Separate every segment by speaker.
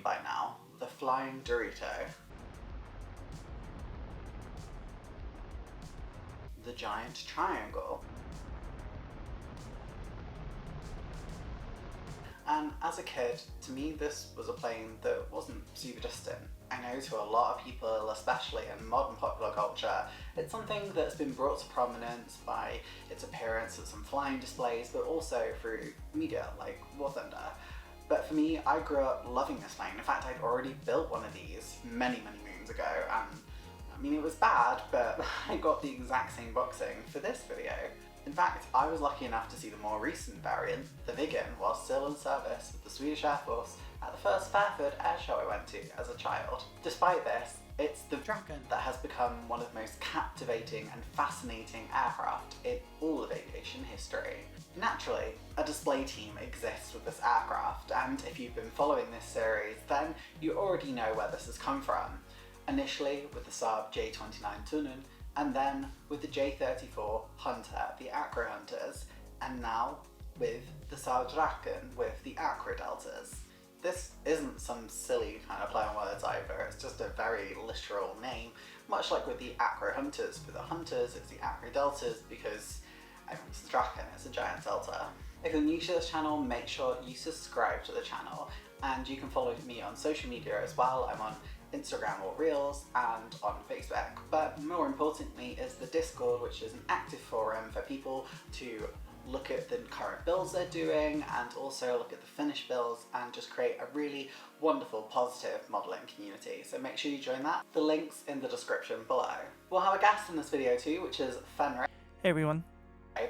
Speaker 1: by now, the flying Dorito, the giant triangle, and as a kid, to me this was a plane that wasn't super distant. I know to a lot of people, especially in modern popular culture, it's something that's been brought to prominence by its appearance at some flying displays, but also through media like War Thunder. But for me, I grew up loving this plane. In fact, I'd already built one of these many moons ago, and I mean, it was bad, but I got the exact same boxing for this video. In fact, I was lucky enough to see the more recent variant, the Viggen, while still in service with the Swedish Air Force at the first Fairford air show I went to as a child. Despite this, it's the Draken that has become one of the most captivating and fascinating aircraft in all of aviation history. Naturally, a display team exists with this aircraft, and if you've been following this series, then you already know where this has come from. Initially with the Saab J29 Tunnel, and then with the J34 Hunter, the Acro Hunters, and now with the Saab Draken with the Acro Deltas. This isn't some silly kind of play on words either, it's just a very literal name, much like with the Acro Hunters. For the Hunters, it's the Acro Deltas because it's the Draken, it's a giant delta. If you're new to this channel, make sure you subscribe to the channel, and you can follow me on social media as well. I'm on Instagram or Reels and on Facebook, but more importantly is the Discord, which is an active forum for people to look at the current builds they're doing and also look at the finished builds and just create a really wonderful, positive modelling community. So make sure you join that. The link's in the description below. We'll have a guest in this video too, which is Fenris.
Speaker 2: Hey everyone.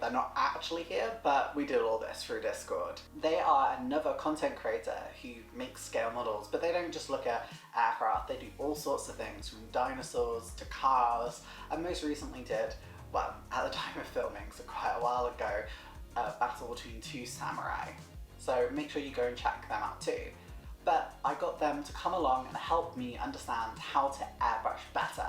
Speaker 1: They're not actually here, but we did all this through Discord. They are another content creator who makes scale models, but they don't just look at aircraft, they do all sorts of things from dinosaurs to cars, and most recently did, well, at the time of filming, so quite a while ago, a battle between two samurai. So make sure you go and check them out too. But I got them to come along and help me understand how to airbrush better.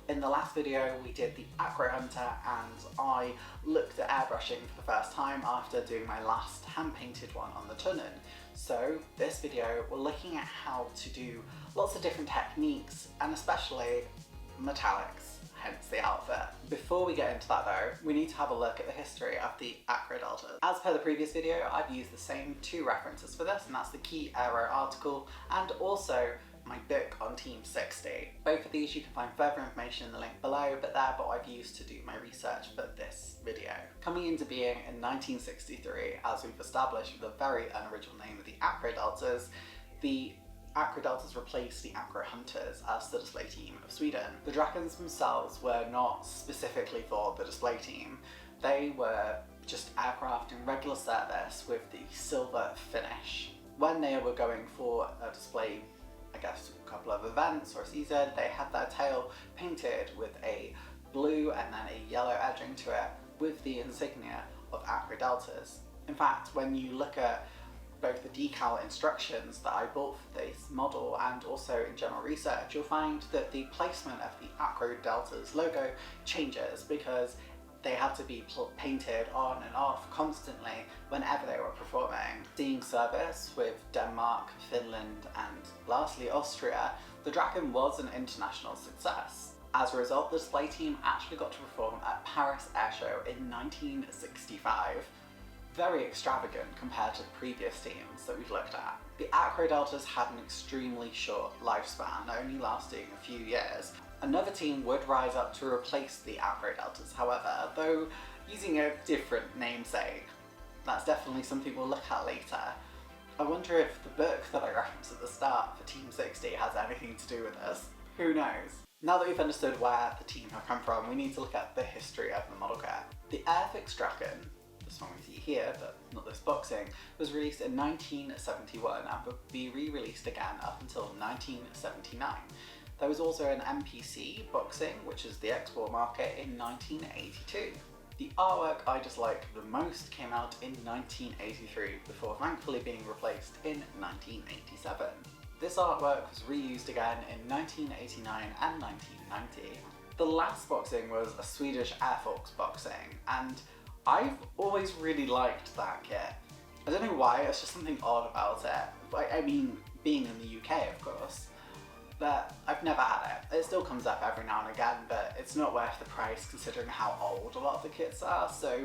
Speaker 1: In the last video we did the Acro Hunter and I looked at airbrushing for the first time after doing my last hand painted one on the Tunnel. So this video we're looking at how to do lots of different techniques and especially metallics, hence the outfit. Before we get into that though, we need to have a look at the history of the Acro Deltas. As per the previous video, I've used the same two references for this, and that's the Key Aero article and also my book on Team 60. Both of these you can find further information in the link below, but they're what I've used to do my research for this video. Coming into being in 1963, as we've established with a very unoriginal name of the Acro Deltas, the Acro Deltas replaced the Acro Hunters as the display team of Sweden. The Drakens themselves were not specifically for the display team, they were just aircraft in regular service with the silver finish. When they were going for a display, I guess a couple of events or a season, they had their tail painted with a blue and then a yellow edging to it with the insignia of Acro Deltas. In fact, when you look at both the decal instructions that I bought for this model and also in general research, you'll find that the placement of the Acro Deltas logo changes because they had to be painted on and off constantly whenever they were performing. Seeing service with Denmark, Finland and lastly Austria, the Draken was an international success. As a result, the display team actually got to perform at Paris Air Show in 1965. Very extravagant compared to the previous teams that we've looked at. The Acro Deltas had an extremely short lifespan, only lasting a few years. Another team would rise up to replace the Acro Deltas, however, though using a different namesake. That's definitely something we'll look at later. I wonder if the book that I referenced at the start for Team 60 has anything to do with this. Who knows? Now that we've understood where the team have come from, we need to look at the history of the model kit. The Airfix Draken, this one we see here, but not this boxing, was released in 1971 and would be re-released again up until 1979. There was also an MPC boxing, which is the export market, in 1982. The artwork I dislike the most came out in 1983, before thankfully being replaced in 1987. This artwork was reused again in 1989 and 1990. The last boxing was a Swedish Airfix boxing, and I've always really liked that kit. I don't know why, it's just something odd about it. I mean, being in the UK, of course. But I've never had it. It still comes up every now and again, but it's not worth the price considering how old a lot of the kits are, so,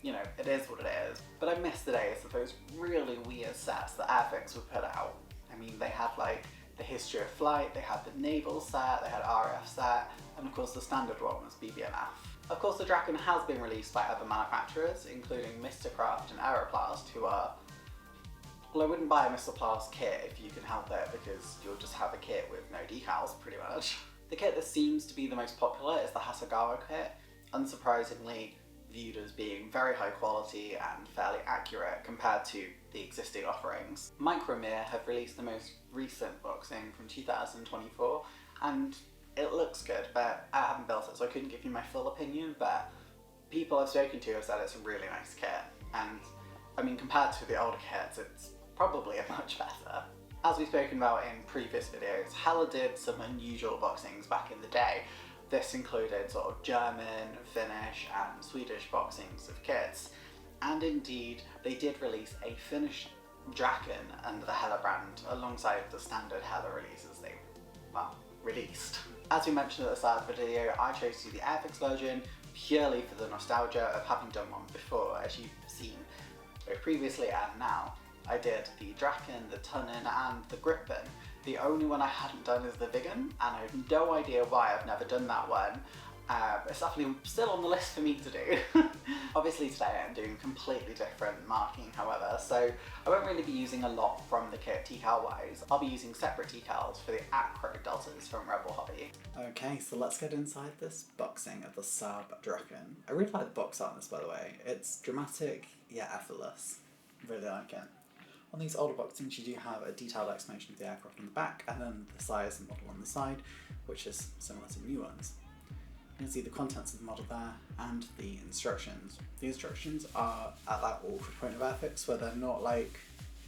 Speaker 1: you know, it is what it is. But I miss the days of those really weird sets that Airfix would put out. I mean, they had like the History of Flight, they had the Naval set, they had RF set, and of course the standard one was BBMF. Of course, the Draken has been released by other manufacturers, including Mr. Craft and Aeroplast, who are... Well, I wouldn't buy a Mr. Plast kit if you can help it, because you'll just have a kit with no decals, pretty much. The kit that seems to be the most popular is the Hasegawa kit, unsurprisingly viewed as being very high quality and fairly accurate compared to the existing offerings. Micromere have released the most recent boxing from 2024, and it looks good, but I haven't built it, so I couldn't give you my full opinion, but people I've spoken to have said it's a really nice kit, and I mean, compared to the older kits, it's probably a much better. As we've spoken about in previous videos, Hella did some unusual boxings back in the day. This included sort of German, Finnish and Swedish boxings of kits, and indeed they did release a Finnish Draken under the Hella brand alongside the standard Hella releases they, well, released. As we mentioned at the start of the video, I chose to do the Airfix version purely for the nostalgia of having done one before, as you've seen both previously and now. I did the Draken, the Tunnin and the Gripen. The only one I hadn't done is the Viggen, and I have no idea why I've never done that one. It's definitely still on the list for me to do. Obviously today I'm doing completely different marking, however, so I won't really be using a lot from the kit decal wise. I'll be using separate decals for the Acro deltas from Rebel Hobby. Okay, so let's get inside this boxing of the Saab Draken. I really like the box art on this, by the way. It's dramatic yet effortless. Really like it. On these older boxings you do have a detailed explanation of the aircraft on the back and then the size and model on the side, which is similar to new ones. You can see the contents of the model there and the instructions. The instructions are at that awkward point of Airfix where they're not like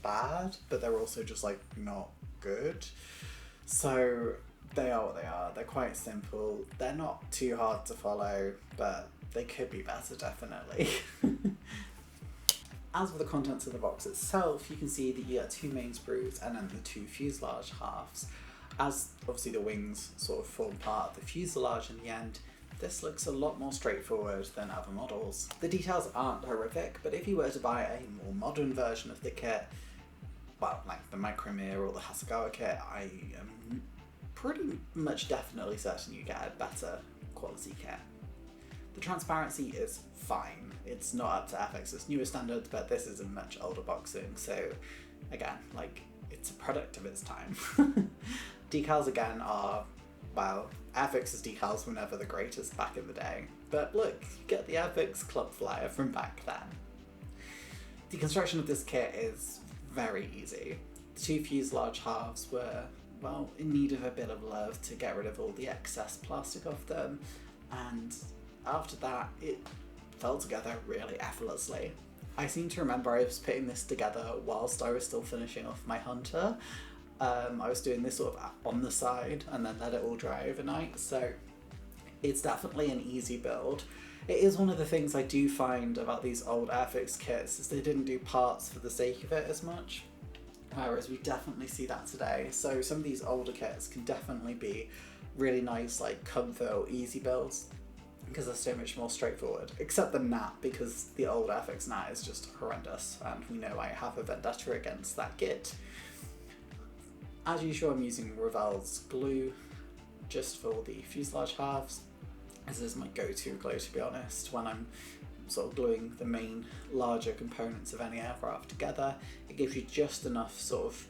Speaker 1: bad, but they're also just like not good. So they are what they are. They're quite simple. They're not too hard to follow, but they could be better, definitely. As for the contents of the box itself, you can see that you get two main sprues and then the two fuselage halves. As obviously the wings sort of form part of the fuselage in the end, this looks a lot more straightforward than other models. The details aren't horrific, but if you were to buy a more modern version of the kit, well, like the Micromere or the Hasegawa kit, I am pretty much definitely certain you get a better quality kit. The transparency is fine. It's not up to Airfix's newest standards, but this is a much older boxing, so again, like, it's a product of its time. Decals again are, well, Airfix's decals were never the greatest back in the day, but look, you get the Airfix club flyer from back then. The construction of this kit is very easy. The two fuselage halves were, well, in need of a bit of love to get rid of all the excess plastic off them, and after that, it fell together really effortlessly. I seem to remember I was putting this together whilst I was still finishing off my Hunter. I was doing this sort of on the side and then let it all dry overnight, so it's definitely an easy build. It is one of the things I do find about these old Airfix kits is they didn't do parts for the sake of it as much, whereas we definitely see that today. So some of these older kits can definitely be really nice, like comfort or easy builds, because they're so much more straightforward, except the NAT, because the old Airfix NAT is just horrendous, and we know I have a vendetta against that kit. As usual, I'm using Revell's glue just for the fuselage halves. This is my go-to glue, to be honest, when I'm sort of gluing the main larger components of any aircraft together. It gives you just enough sort of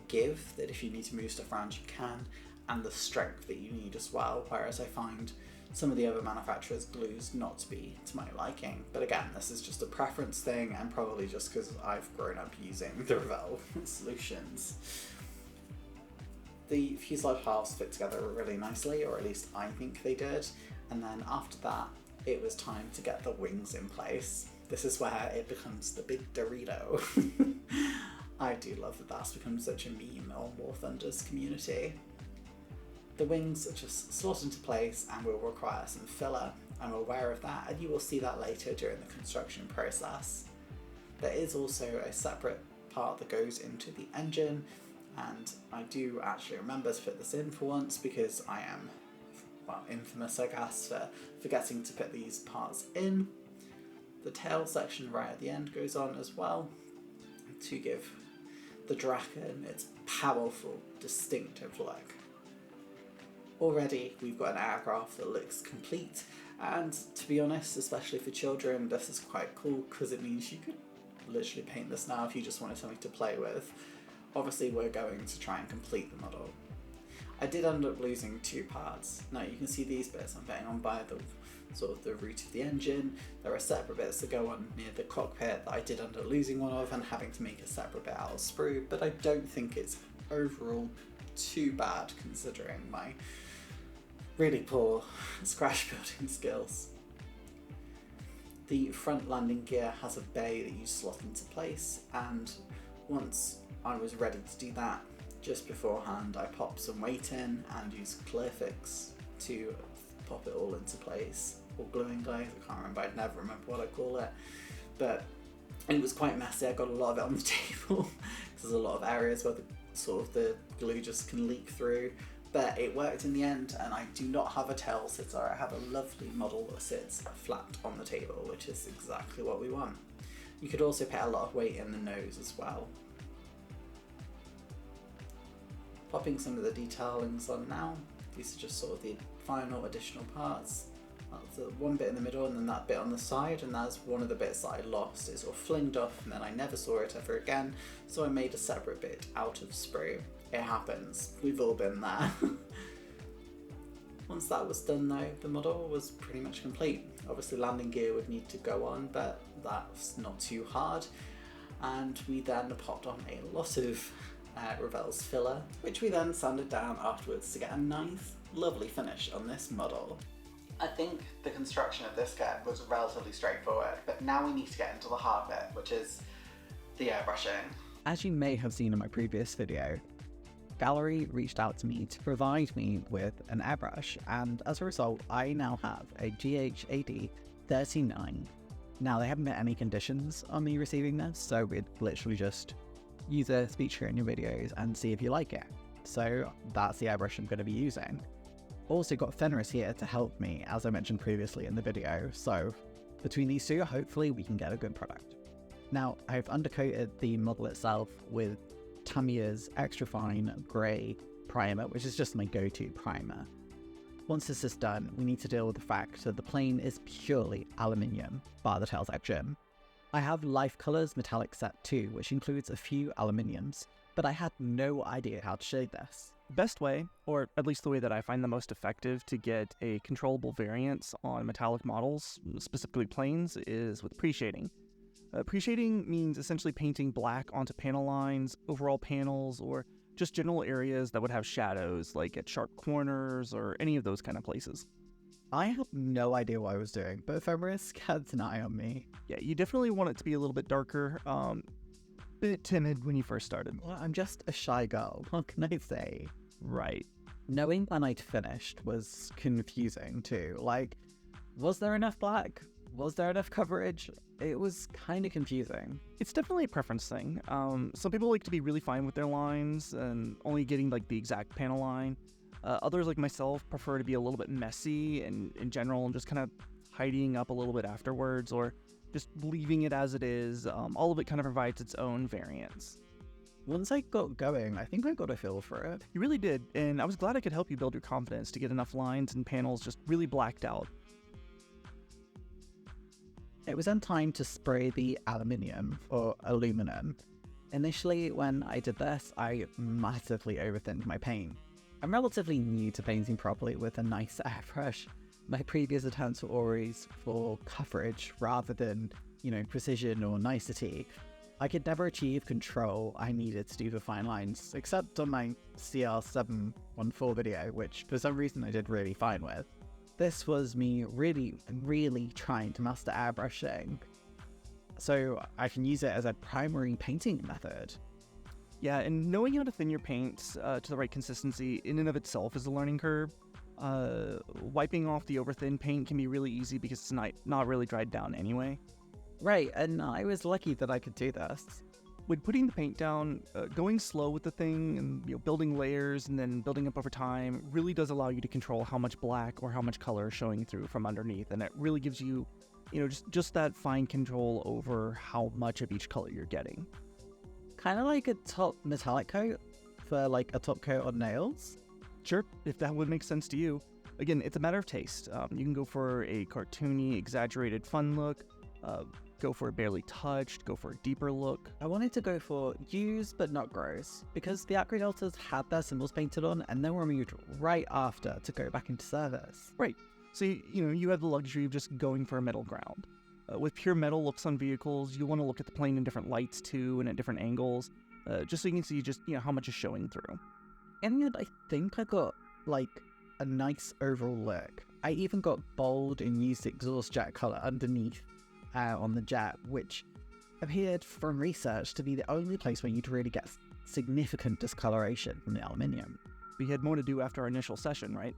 Speaker 1: give that if you need to move stuff around you can, and the strength that you need as well, whereas I find some of the other manufacturers' glues not to be to my liking. But again, this is just a preference thing, and probably just because I've grown up using the Revell solutions. The fuselage halves fit together really nicely, or at least I think they did, and then after that it was time to get the wings in place. This is where it becomes the big Dorito. I do love that that's become such a meme on War Thunder's community. The wings are just slot into place and will require some filler. I'm aware of that, and you will see that later during the construction process. There is also a separate part that goes into the engine, And I do actually remember to put this in for once because I am, well, infamous, I guess, for forgetting to put these parts in. The tail section right at the end goes on as well to give the Draken its powerful, distinctive look. Already we've got an aircraft that looks complete, and to be honest, especially for children, this is quite cool because it means you could literally paint this now if you just wanted something to play with. Obviously we're going to try and complete the model. I did end up losing 2 parts. Now you can see these bits I'm putting on by the sort of the root of the engine. There are separate bits that go on near the cockpit that I did end up losing one of and having to make a separate bit out of sprue, but I don't think it's overall too bad considering my really poor scratch building skills. The front landing gear has a bay that you slot into place, and once I was ready to do that, just beforehand I popped some weight in and used Airfix to pop it all into place, or gluing glaze, I can't remember, I'd never remember what I call it, but it was quite messy. I got a lot of it on the table because there's a lot of areas where the glue just can leak through, but it worked in the end, and I do not have a tail sitter. I have a lovely model that sits flat on the table, which is exactly what we want. You could also put a lot of weight in the nose as well. Popping some of the detailings on now. These are just sort of the final additional parts. That's the one bit in the middle and then that bit on the side, and that's one of the bits that I lost. It sort of flinged off and then I never saw it ever again, so I made a separate bit out of sprue. It happens, we've all been there. Once that was done though, the model was pretty much complete. Obviously landing gear would need to go on, but that's not too hard. And we then popped on a lot of Revell's filler, which we then sanded down afterwards to get a nice, lovely finish on this model. I think the construction of this kit was relatively straightforward, but now we need to get into the hard bit, which is the airbrushing.
Speaker 2: As you may have seen in my previous video, Gallery reached out to me to provide me with an airbrush, and as a result I now have a GH80 39. Now they haven't met any conditions on me receiving this, so we'd literally just use a feature in your videos and see if you like it. So that's the airbrush I'm going to be using. Also got Fenris here to help me, as I mentioned previously in the video, so between these two hopefully we can get a good product. Now I've undercoated the model itself with Tamiya's extra fine grey primer, which is just my go-to primer. Once this is done, we need to deal with the fact that the plane is purely aluminium, bar the tail section. I have Life Colors metallic set too, which includes a few aluminiums, but I had no idea how to shade this.
Speaker 3: Best way, or at least the way that I find the most effective to get a controllable variance on metallic models, specifically planes, is with pre-shading. Pre-shading means essentially painting black onto panel lines, overall panels, or just general areas that would have shadows, like at sharp corners or any of those kind of places.
Speaker 2: I have no idea what I was doing, but Fenris kept an eye on me.
Speaker 3: Yeah, you definitely want it to be a little bit darker, bit timid when you first started.
Speaker 2: Well, I'm just a shy girl, what can I say?
Speaker 3: Right.
Speaker 2: Knowing when I'd finished was confusing too. Like, was there enough black? Was there enough coverage? It was kind of confusing.
Speaker 3: It's definitely a preference thing. Some people like to be really fine with their lines and only getting like the exact panel line. Others like myself prefer to be a little bit messy and in general and just kind of tidying up a little bit afterwards, or just leaving it as it is. All of it kind of provides its own variance.
Speaker 2: Once I got going, I think I got a feel for it.
Speaker 3: You really did, and I was glad I could help you build your confidence to get enough lines and panels just really blacked out.
Speaker 2: It was then time to spray the aluminium, or aluminum. Initially, when I did this, I massively overthinned my paint. I'm relatively new to painting properly with a nice airbrush. My previous attempts were always for coverage rather than, precision or nicety. I could never achieve control I needed to do the fine lines, except on my CR714 video, which for some reason I did really fine with. This was me really trying to master airbrushing, so I can use it as a primary painting method.
Speaker 3: Yeah, and knowing how to thin your paints to the right consistency in and of itself is a learning curve. Wiping off the over-thin paint can be really easy because it's not really dried down anyway.
Speaker 2: Right, and I was lucky that I could do this.
Speaker 3: when putting the paint down, going slow with the thing and building layers and then building up over time really does allow you to control how much black or how much color is showing through from underneath, and it really gives you, just that fine control over how much of each color you're getting.
Speaker 2: Kind of like a top metallic coat for like a top coat on nails.
Speaker 3: Sure, if that would make sense to you. Again, it's a matter of taste. You can go for a cartoony, exaggerated, fun look. Go for a barely touched, go for a deeper look.
Speaker 2: I wanted to go for used but not gross, because the Acro Deltas had their symbols painted on and then were removed right after to go back into service.
Speaker 3: Right. So, you have the luxury of just going for a middle ground. With pure metal looks on vehicles, you want to look at the plane in different lights too and at different angles, just so you can see how much is showing through.
Speaker 2: In the end, I think I got like a nice overall look. I even got bold and used exhaust jet color underneath on the jet, which appeared from research to be the only place where you'd really get significant discoloration from the aluminium.
Speaker 3: We had more to do after our initial session, right?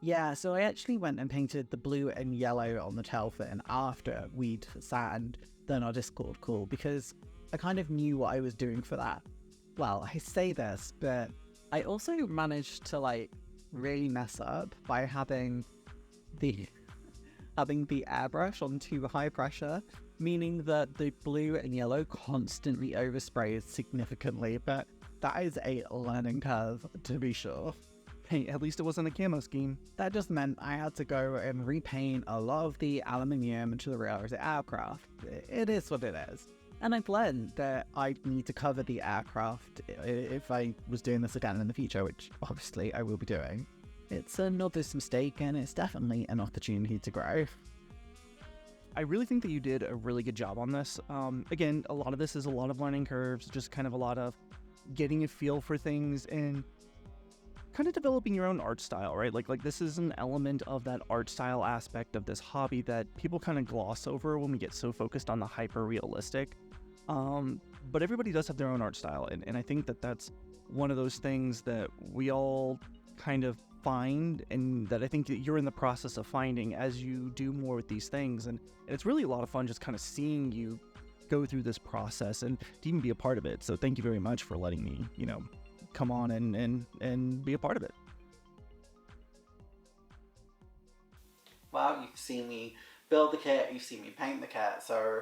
Speaker 2: Yeah, so I actually went and painted the blue and yellow on the tail fin after we'd sat and done our Discord call, because I kind of knew what I was doing for that. Well, I say this, but I also managed to really mess up by having the airbrush on too high pressure, meaning that the blue and yellow constantly oversprays significantly, but that is a learning curve, to be sure.
Speaker 3: Hey, at least it wasn't a camo scheme.
Speaker 2: That just meant I had to go and repaint a lot of the aluminium into the rear of the aircraft. It is what it is. And I've learned that I need to cover the aircraft if I was doing this again in the future, which obviously I will be doing. It's a novice mistake, and it's definitely an opportunity to grow.
Speaker 3: I really think that you did a really good job on this. Again, a lot of this is a lot of learning curves, just kind of a lot of getting a feel for things and kind of developing your own art style, right? Like this is an element of that art style aspect of this hobby that people kind of gloss over when we get so focused on the hyper realistic. But everybody does have their own art style, and I think that that's one of those things that we all kind of find, and that I think that you're in the process of finding as you do more with these things, and it's really a lot of fun just kind of seeing you go through this process and to even be a part of it. So thank you very much for letting me, come on and be a part of it.
Speaker 1: Well, you've seen me build the kit, you've seen me paint the kit, so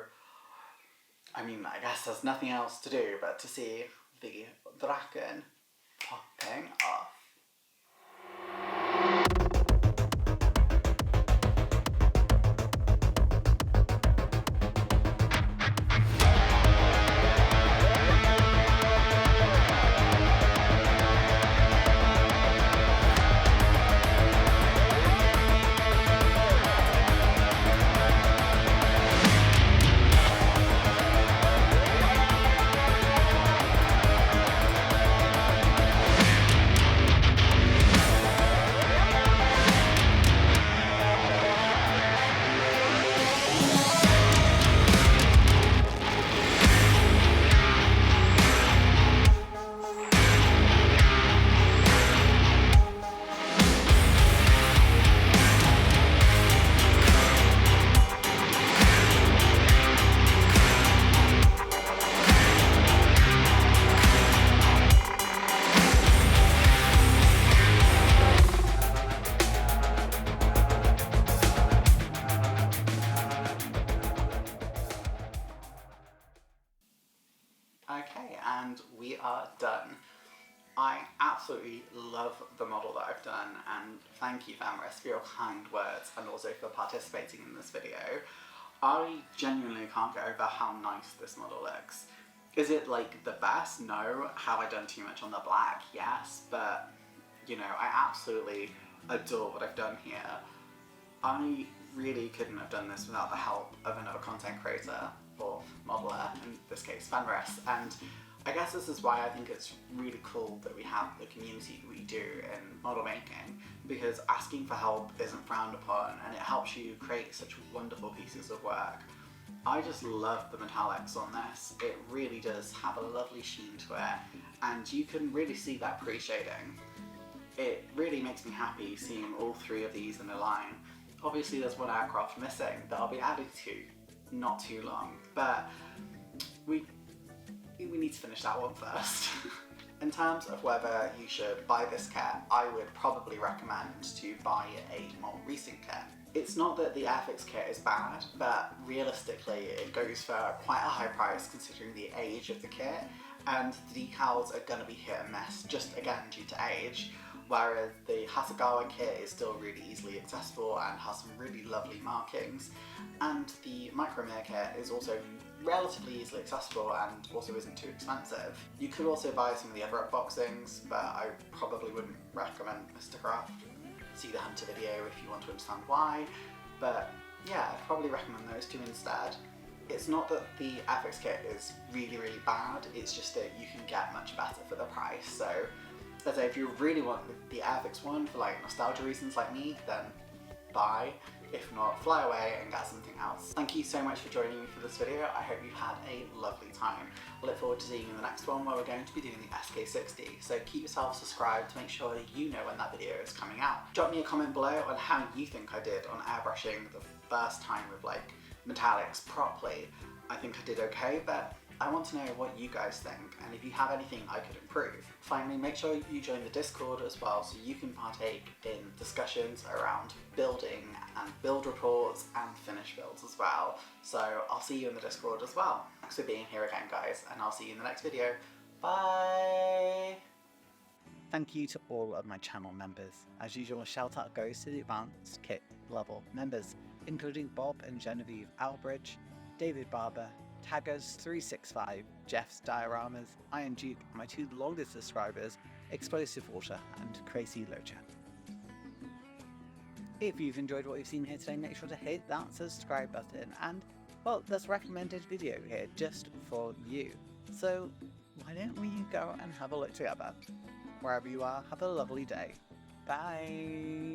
Speaker 1: I guess there's nothing else to do but to see the Draken popping off. Okay, and we are done. I absolutely love the model that I've done, and thank you, Fenris, for your kind words and also for participating in this video. I genuinely can't get over how nice this model looks. Is it the best? No. Have I done too much on the black? Yes, but I absolutely adore what I've done here. I really couldn't have done this without the help of another content creator, or modeler, in this case Fenris, and I guess this is why I think it's really cool that we have the community we do in model making, because asking for help isn't frowned upon and it helps you create such wonderful pieces of work. I just love the metallics on this. It really does have a lovely sheen to it, and you can really see that pre-shading. It really makes me happy seeing all three of these in a line. Obviously there's one aircraft missing that I'll be adding to not too long, but we need to finish that one first. In terms of whether you should buy this kit, I would probably recommend to buy a more recent kit. It's not that the Airfix kit is bad, but realistically it goes for quite a high price considering the age of the kit, and the decals are going to be hit and miss, just again due to age, whereas the Hasegawa kit is still really easily accessible and has some really lovely markings, and the Micromere kit is also relatively easily accessible and also isn't too expensive. You could also buy some of the other unboxings, but I probably wouldn't recommend Mr. Craft. See the Hunter video if you want to understand why, but yeah, I'd probably recommend those two instead. It's not that the Airfix kit is really bad, it's just that you can get much better for the price. So as I say, if you really want the Airfix one for like nostalgia reasons like me, then buy. If not, fly away and get something else. Thank you so much for joining me for this video. I hope you've had a lovely time. I look forward to seeing you in the next one where we're going to be doing the SK60. So keep yourself subscribed to make sure you know when that video is coming out. Drop me a comment below on how you think I did on airbrushing the first time with like metallics properly. I think I did okay, but I want to know what you guys think and if you have anything I could improve. Finally, make sure you join the Discord as well so you can partake in discussions around building and build reports and finish builds as well. So I'll see you in the Discord as well. Thanks for being here again, guys, and I'll see you in the next video. Bye!
Speaker 2: Thank you to all of my channel members. As usual, shout out goes to the advanced kit level members, including Bob and Genevieve Albridge, David Barber, Taggers365, Jeff's Dioramas, Iron Duke, and my two longest subscribers, Explosive Water and Crazy Locha. If you've enjoyed what you've seen here today, make sure to hit that subscribe button and, well, there's a recommended video here just for you. So why don't we go and have a look together? Wherever you are, have a lovely day. Bye!